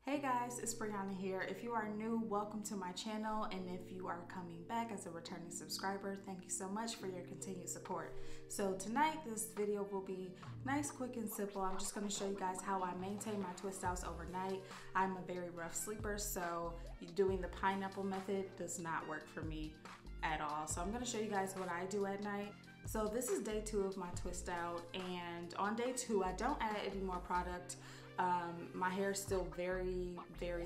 Hey guys, it's Brianna here. If you are new, welcome to my channel, and if you are coming back as a returning subscriber, thank you so much for your continued support. So tonight, this video will be nice, quick, and simple. I'm just going to show you guys how I maintain my twist outs overnight. I'm a very rough sleeper, so doing the pineapple method does not work for me at all. So I'm going to show you guys what I do at night. So this is day 2 of my twist out, and on day 2 I don't add any more product. My hair is still very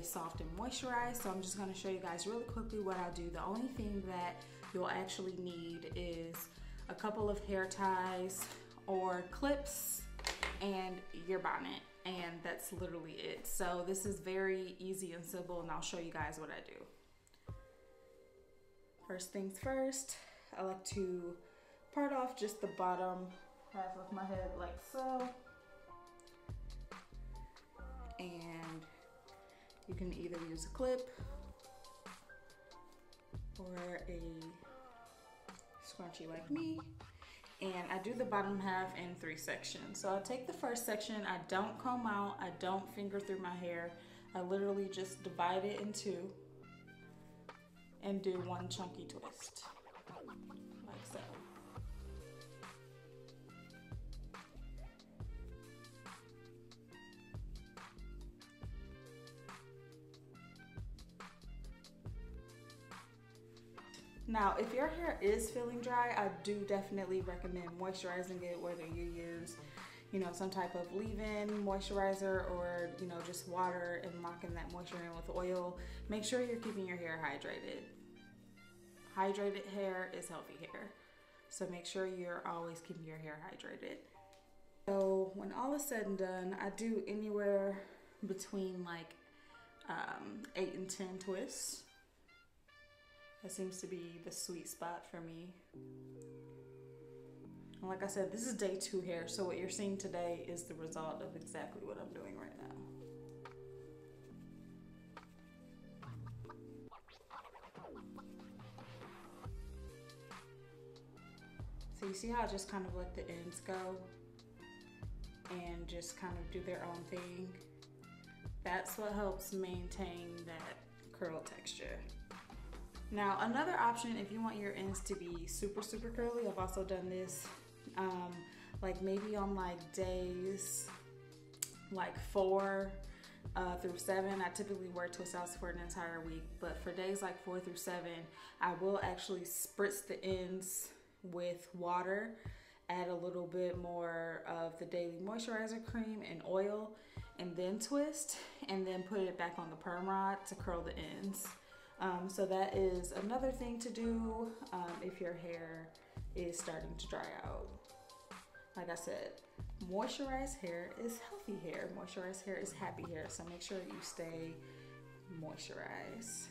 soft and moisturized, so I'm just going to show you guys really quickly what I'll do. The only thing that you'll actually need is a couple of hair ties or clips and your bonnet, and that's literally it. So this is very easy and simple, and I'll show you guys what I do. First things first, I like to part off just the bottom half of my head like so. And you can either use a clip or a scrunchie like me. And I do the bottom half in 3 sections. So I take the first section, I don't comb out, I don't finger through my hair. I literally just divide it in 2 and do one chunky twist, like so. Now, if your hair is feeling dry, I do definitely recommend moisturizing it, whether you use, some type of leave-in moisturizer or, just water and locking that moisture in with oil. Make sure you're keeping your hair hydrated. Hydrated hair is healthy hair. So make sure you're always keeping your hair hydrated. So when all is said and done, I do anywhere between like 8 and 10 twists. That seems to be the sweet spot for me. And like I said, this is day 2 hair, so what you're seeing today is the result of exactly what I'm doing right now. So you see how I just kind of let the ends go and just kind of do their own thing? That's what helps maintain that curl texture. Now, another option, if you want your ends to be super curly, I've also done this, like maybe on like days like 4 through 7, I typically wear twist outs for an entire week, but for days like 4 through 7, I will actually spritz the ends with water, add a little bit more of the daily moisturizer cream and oil, and then twist, and then put it back on the perm rod to curl the ends. So that is another thing to do if your hair is starting to dry out. Like I said, moisturized hair is healthy hair. Moisturized hair is happy hair. So make sure you stay moisturized.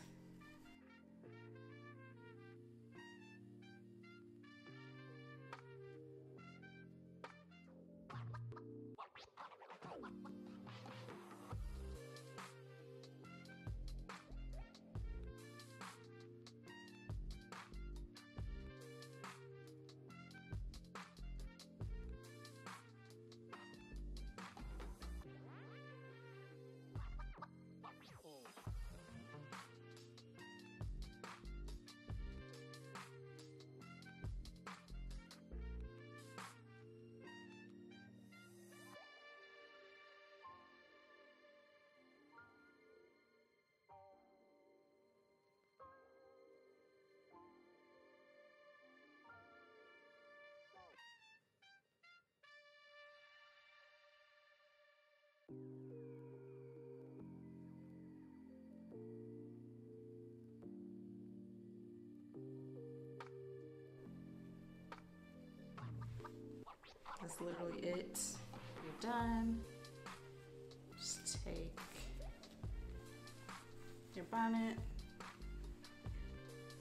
That's literally it. You're done. Just take your bonnet,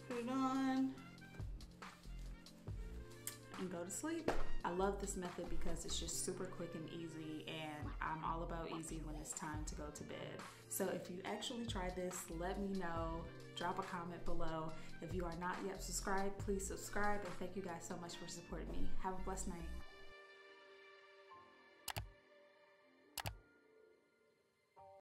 put it on, and go to sleep. I love this method because it's just super quick and easy, and I'm all about easy when it's time to go to bed. So if you actually tried this, let me know. Drop a comment below. If you are not yet subscribed, please subscribe, and thank you guys so much for supporting me. Have a blessed night.